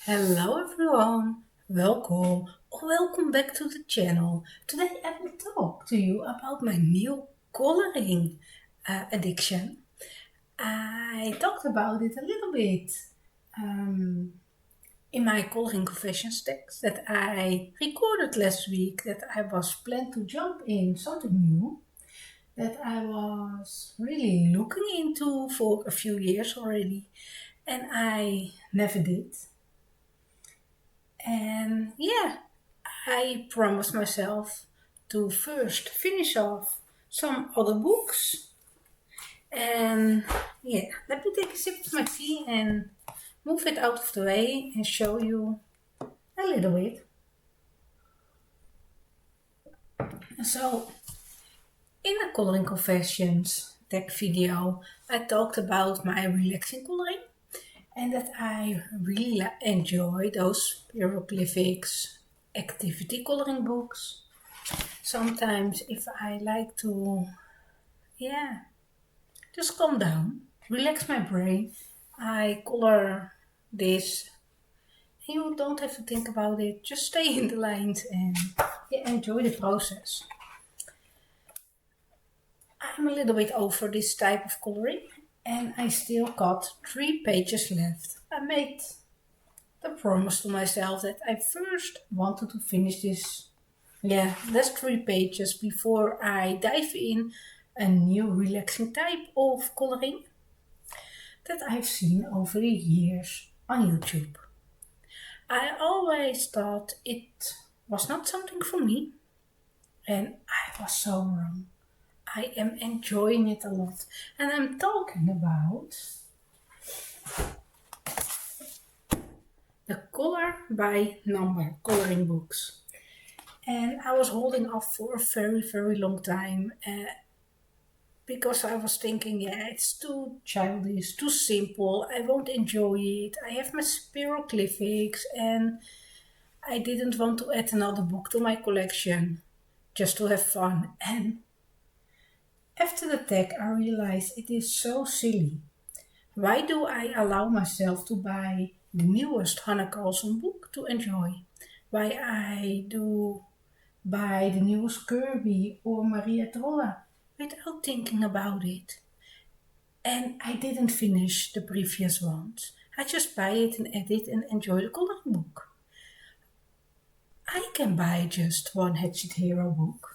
Hello everyone, welcome or welcome back to the channel. Today I will talk to you about my new coloring addiction. I talked about it a little bit um, in my coloring confessions text that I recorded last week, that I was planned to jump in something new that I was really looking into for a few years already, and I never did. And yeah, I promised myself to first finish off some other books. And yeah, let me take a sip of my tea and move it out of the way and show you a little bit. So, in the coloring confessions tech video, I talked about my relaxing coloring and that I really enjoy those hieroglyphics activity coloring books. Sometimes if I like to, yeah, just calm down, relax my brain, I color this. You don't have to think about it, just stay in the lines and yeah, enjoy the process. I'm a little bit over this type of coloring and I still got 3 pages left. I made the promise to myself that I first wanted to finish this. Yeah, that's 3 pages before I dive in a new relaxing type of coloring that I've seen over the years on YouTube. I always thought it was not something for me, and I was so wrong. I am enjoying it a lot, and I'm talking about the color by number coloring books. And I was holding off for a very long time because I was thinking, yeah, it's too childish, too simple. I won't enjoy it. I have my hieroglyphics, and I didn't want to add another book to my collection just to have fun. And after the tech, I realized it is so silly. Why do I allow myself to buy the newest Hannah Carlson book to enjoy? Why I do buy the newest Kirby or Maria Trolla without thinking about it? And I didn't finish the previous ones. I just buy it and edit and enjoy the coloring book. I can buy just one Hatchet Hero book,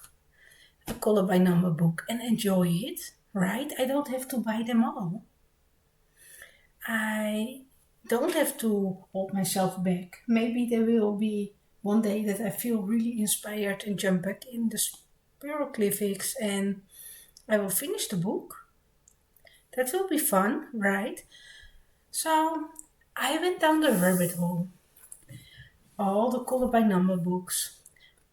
a color by number book, and enjoy it, right? I don't have to buy them all. I don't have to hold myself back. Maybe there will be one day that I feel really inspired and jump back in the hieroglyphics and I will finish the book. That will be fun, right? So I went down the rabbit hole. All the color by number books.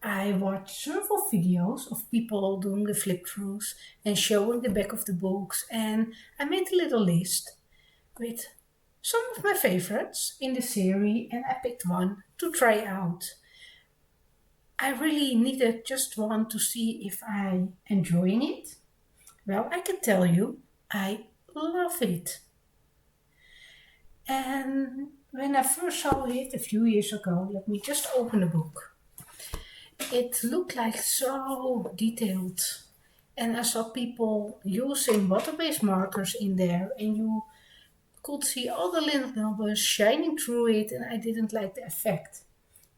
I watched several videos of people doing the flip throughs and showing the back of the books, and I made a little list with some of my favorites in the series, and I picked one to try out. I really needed just one to see if I enjoying it. Well, I can tell you, I love it. And when I first saw it a few years ago, let me just open the book. It looked like so detailed. And I saw people using water-based markers in there, and you could see all the little numbers shining through it, and I didn't like the effect.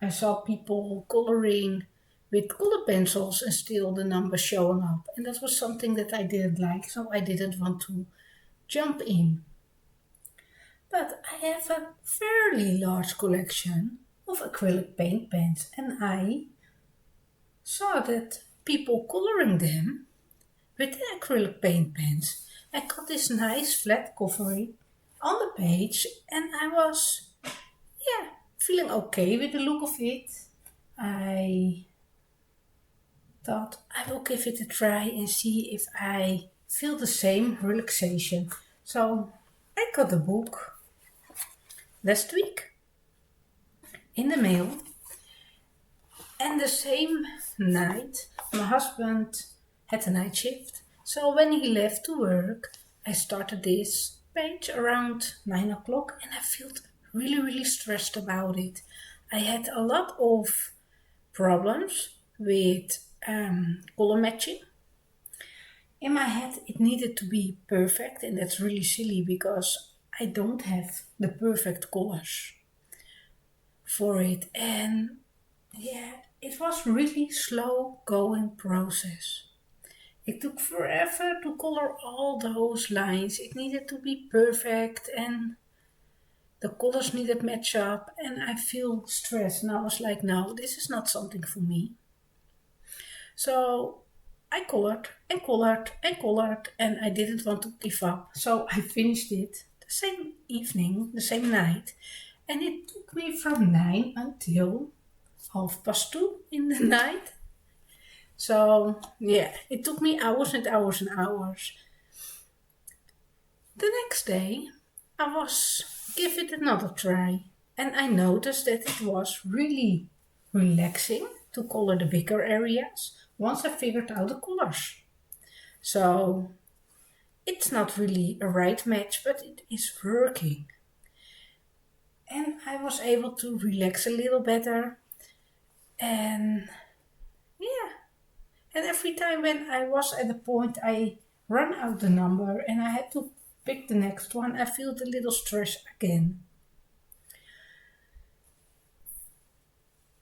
I saw people coloring with color pencils and still the numbers showing up, and that was something that I didn't like, so I didn't want to jump in. But I have a fairly large collection of acrylic paint pens, and I saw that people coloring them with the acrylic paint pens. I got this nice flat covering on the page, and I was, yeah, feeling okay with the look of it. I thought I will give it a try and see if I feel the same relaxation. So I got the book last week in the mail, and the same night my husband had a night shift. So when he left to work, I started this page around 9 o'clock and I felt really stressed about it. I had a lot of problems with color matching. In my head, it needed to be perfect, and that's really silly because I don't have the perfect colors for it. And yeah, it was really slow going process. It took forever to color all those lines. It needed to be perfect and the colors needed match up and I feel stressed and I was like, no, this is not something for me. So I colored and colored and colored and I didn't want to give up. So I finished it the same evening, the same night. And it took me from 9 until 2:30 in the night. So yeah, it took me hours and hours and hours. The next day, I was give it another try, and I noticed that it was really relaxing to color the bigger areas once I figured out the colors. So it's not really a right match, but it is working. And I was able to relax a little better, and yeah, and every time when I was at the point I run out the number and I had to pick the next one, I feel a little stress again.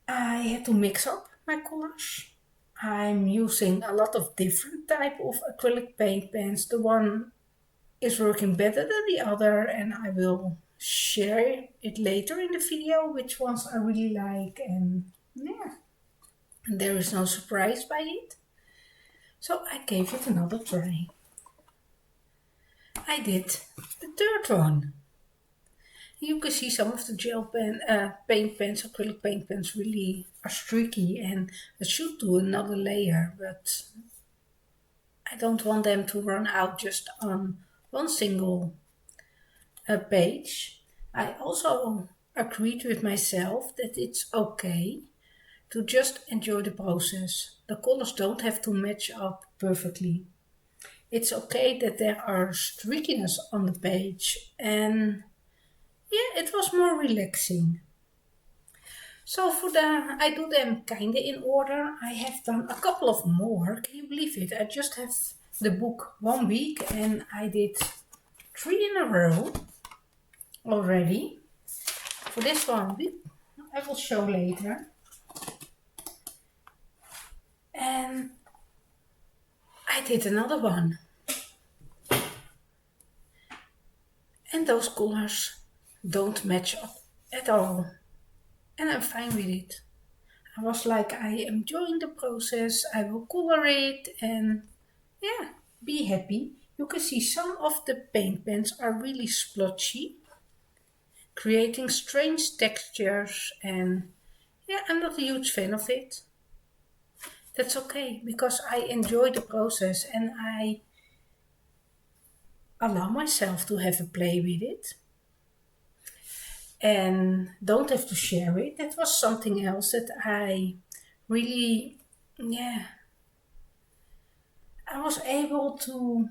I had to mix up my colors. I'm using a lot of different type of acrylic paint pens. The one is working better than the other and I will share it later in the video which ones I really like and yeah, and there is no surprise by it. So I gave it another try. I did the third one. You can see some of the paint pens, acrylic paint pens really are streaky and I should do another layer, but I don't want them to run out just on one single page. I also agreed with myself that it's okay to just enjoy the process. The colors don't have to match up perfectly. It's okay that there are streakiness on the page and yeah, it was more relaxing. So I do them kinda in order. I have done a couple of more. Can you believe it? I just have the book 1 week and I did 3 in a row already. For this one, I will show later. And I did another one. And those colors don't match up at all. And I'm fine with it. I was like, I am enjoying the process, I will color it and yeah, be happy. You can see some of the paint pens are really splotchy, creating strange textures and yeah, I'm not a huge fan of it. That's okay because I enjoy the process and I allow myself to have a play with it and don't have to share it. That was something else that I really, yeah, I was able to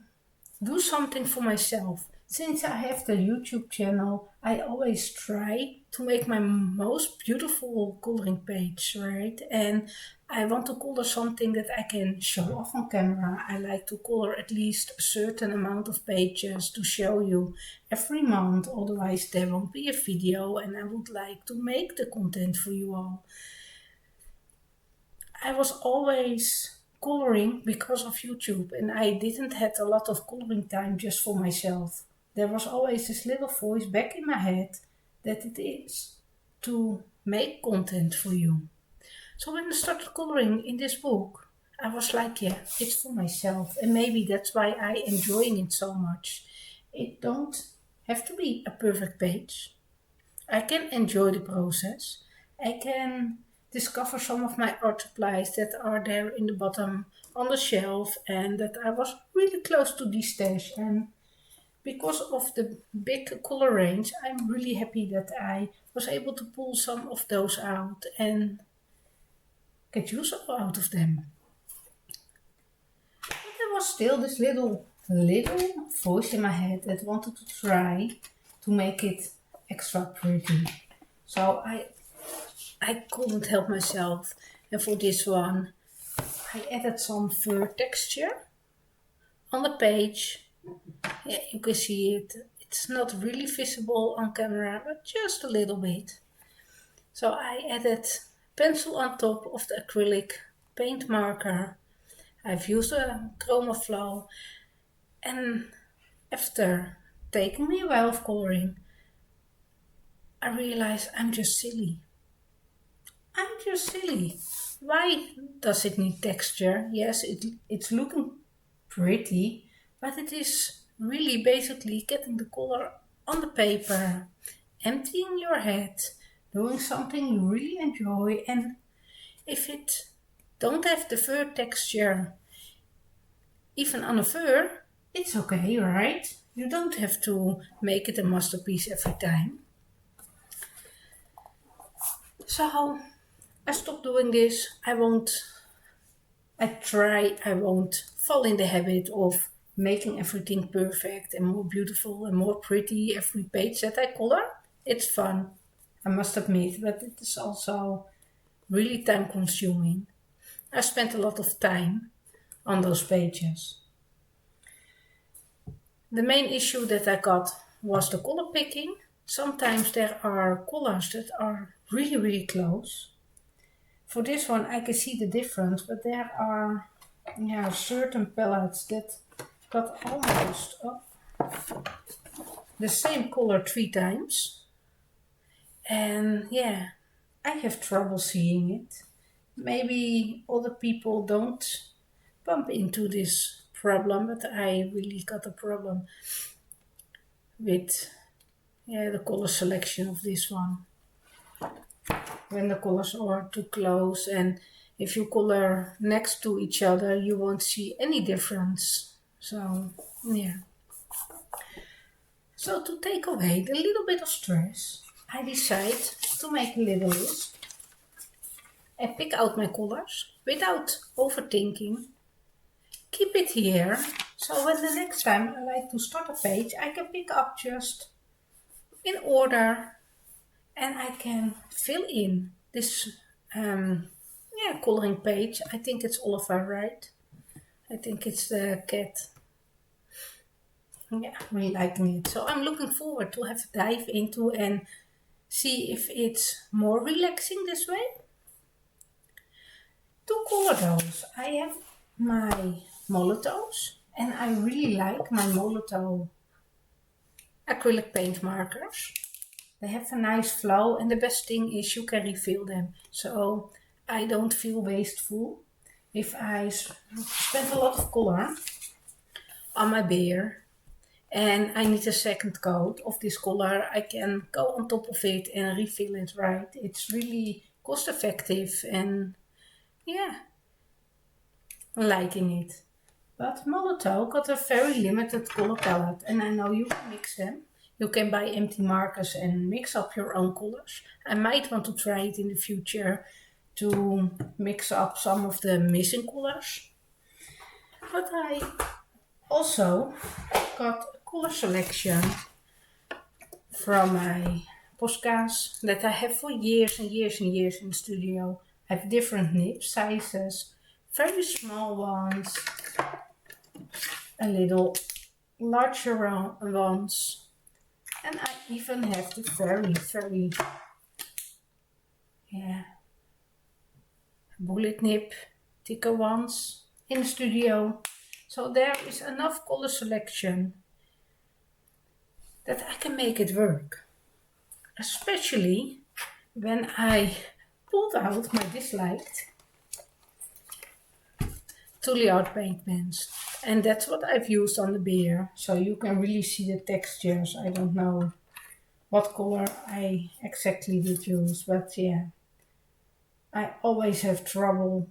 do something for myself. Since I have the YouTube channel, I always try to make my most beautiful coloring page, right? And I want to color something that I can show off on camera. I like to color at least a certain amount of pages to show you every month, otherwise there won't be a video and I would like to make the content for you all. I was always coloring because of YouTube and I didn't have a lot of coloring time just for myself. There was always this little voice back in my head that it is to make content for you. So when I started coloring in this book, I was like, yeah, it's for myself. And maybe that's why I enjoying it so much. It don't have to be a perfect page. I can enjoy the process. I can discover some of my art supplies that are there in the bottom on the shelf and that I was really close to the stash. And because of the big color range, I'm really happy that I was able to pull some of those out and get use out of them. But there was still this little voice in my head that wanted to try to make it extra pretty. So I couldn't help myself. And for this one, I added some fur texture on the page. Yeah, you can see it. It's not really visible on camera, but just a little bit. So I added pencil on top of the acrylic paint marker. I've used a Chroma Flow, and after taking me a while of coloring, I realized I'm just silly. I'm just silly. Why does it need texture? Yes, it's looking pretty, but it is really basically getting the color on the paper, emptying your head, doing something you really enjoy, and if it don't have the fur texture, even on a fur, it's okay, right? You don't have to make it a masterpiece every time. So I stopped doing this. I won't fall in the habit of making everything perfect and more beautiful and more pretty every page that I color. It's fun, I must admit, but it is also really time consuming. I spent a lot of time on those pages. The main issue that I got was the color picking. Sometimes there are colors that are really, really close. For this one I can see the difference, but there are certain palettes that got almost the same color 3 times. And yeah, I have trouble seeing it. Maybe other people don't bump into this problem, but I really got a problem with the color selection of this one. When the colors are too close, and if you color next to each other you won't see any difference. So yeah. So to take away the little bit of stress, I decide to make a little list and pick out my colors without overthinking. Keep it here, so when the next time I like to start a page, I can pick up just in order and I can fill in this coloring page. I think it's Oliver, right? I think it's the cat. Yeah, I'm really liking it. So I'm looking forward to have a dive into and see if it's more relaxing this way. To color those, I have my Molotows, and I really like my Molotow acrylic paint markers. They have a nice flow, and the best thing is you can refill them. So I don't feel wasteful. If I spend a lot of color on my bear and I need a second coat of this color, I can go on top of it and refill it, right? It's really cost effective, and yeah, I'm liking it. But Molotow got a very limited color palette, and I know you can mix them. You can buy empty markers and mix up your own colors. I might want to try it in the future to mix up some of the missing colors. But I also got a color selection from my Poscas that I have for years and years and years in the studio. I have different nib sizes, very small ones, a little larger ones, and I even have the very bullet nib thicker ones in the studio. So there is enough color selection that I can make it work, especially when I pulled out my disliked Tule Art paint pens, and that's what I've used on the bear, so you can really see the textures. I don't know what color I exactly did use, but yeah, I always have trouble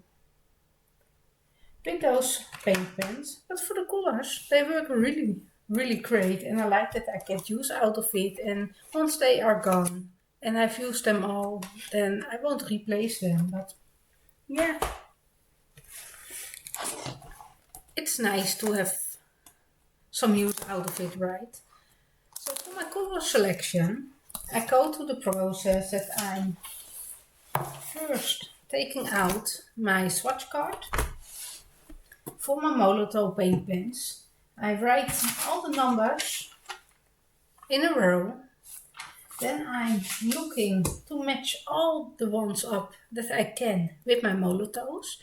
with those paint pens, but for the colors they work really great, and I like that I get use out of it, and once they are gone and I've used them all, then I won't replace them. But yeah, it's nice to have some use out of it, right? So for my color selection, I go to the process that I'm first taking out my swatch card for my Molotow paint pens. I write all the numbers in a row. Then I'm looking to match all the ones up that I can with my Molotows.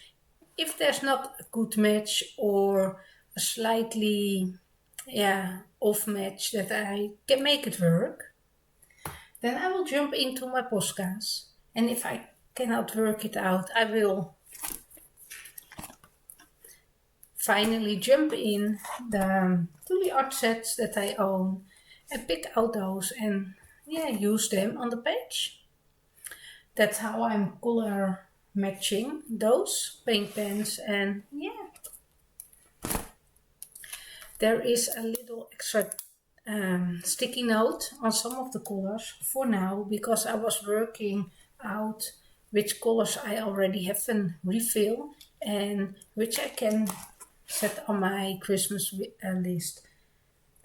If there's not a good match or a slightly off match that I can make it work, then I will jump into my Poscas. And if I cannot work it out, I will finally jump in to the art sets that I own and pick out those and use them on the page. That's how I'm color matching those paint pens, and there is a little extra sticky note on some of the colors for now, because I was working out which colors I already have in refill and which I can set on my Christmas list.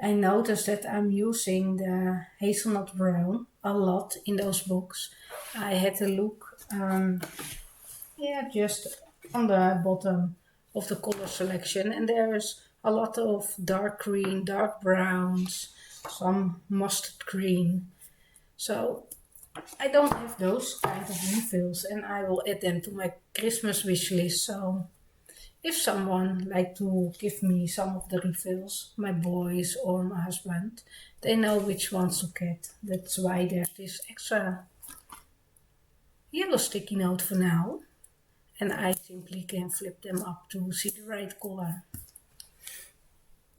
I noticed that I'm using the hazelnut brown a lot in those books. I had a look just on the bottom of the color selection, and there's a lot of dark green, dark browns, some mustard green. So I don't have those kind of refills, and I will add them to my Christmas wish list. So if someone like to give me some of the refills, my boys or my husband, they know which ones to get. That's why there's this extra yellow sticky note for now. And I simply can flip them up to see the right color.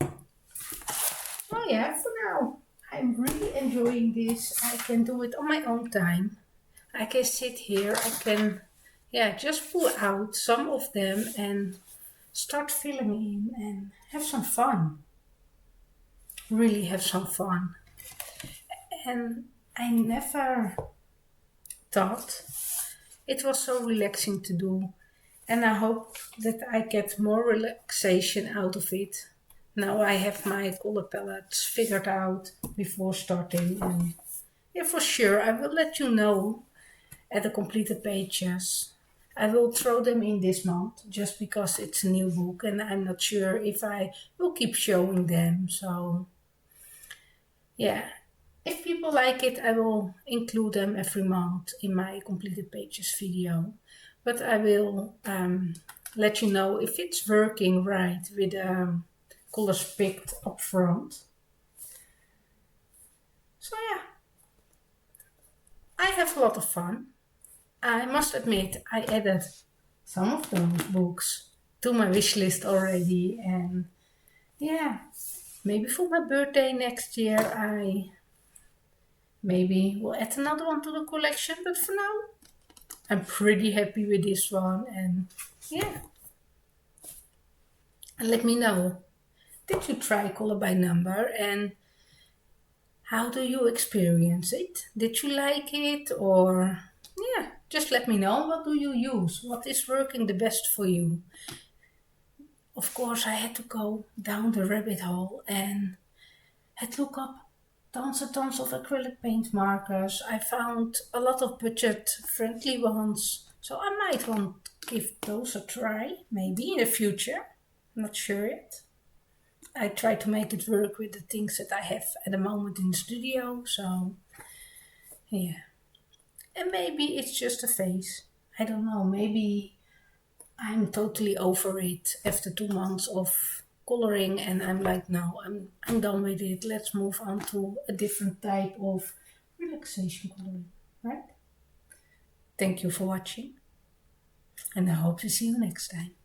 Oh yeah, for now, I'm really enjoying this. I can do it on my own time. I can sit here, I can just pull out some of them and start filling in and have some fun. Really have some fun. And I never thought it was so relaxing to do, and I hope that I get more relaxation out of it. Now I have my color palettes figured out before starting, and for sure I will let you know at the completed pages. I will throw them in this month just because it's a new book and I'm not sure if I will keep showing them. So if people like it, I will include them every month in my completed pages video. But I will let you know if it's working right with colors picked up front. So I have a lot of fun. I must admit, I added some of those books to my wish list already, and maybe for my birthday next year I maybe will add another one to the collection, but for now I'm pretty happy with this one. And and let me know, did you try color by number and how do you experience it? Did you like it? Or just let me know, what do you use? What is working the best for you? Of course, I had to go down the rabbit hole and had to look up tons and tons of acrylic paint markers. I found a lot of budget-friendly ones, so I might want to give those a try, maybe in the future. Not sure yet. I try to make it work with the things that I have at the moment in the studio, so and maybe it's just a phase. I don't know, maybe I'm totally over it after 2 months of coloring and I'm like, no, I'm done with it. Let's move on to a different type of relaxation coloring, right? Thank you for watching and I hope to see you next time.